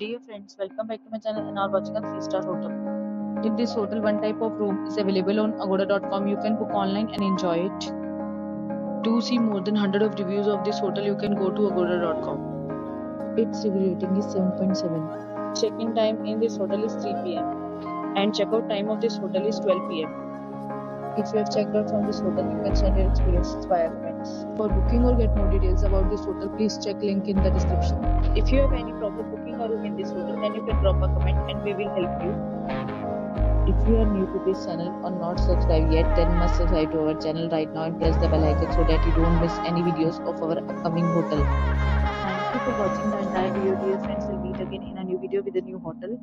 Dear friends, welcome back to my channel and are watching a 3-star hotel. In this hotel, one type of room is available on agoda.com. You can book online and enjoy it. To see more than 100 of reviews of this hotel, you can go to agoda.com. Its review rating is 7.7. Check-in time in this hotel is 3 p.m. and check-out time of this hotel is 12 p.m. If you have checked out from this hotel, you can send your experiences via comments. For booking or get more details about this hotel, please check link in the description. If you have any problem booking a room in this hotel, then you can drop a comment and we will help you. If you are new to this channel or not subscribed yet, then must subscribe to our channel right now and press the bell icon so that you don't miss any videos of our upcoming hotel. Thank you for watching the entire video, dear friends. We'll meet again in a new video with a new hotel.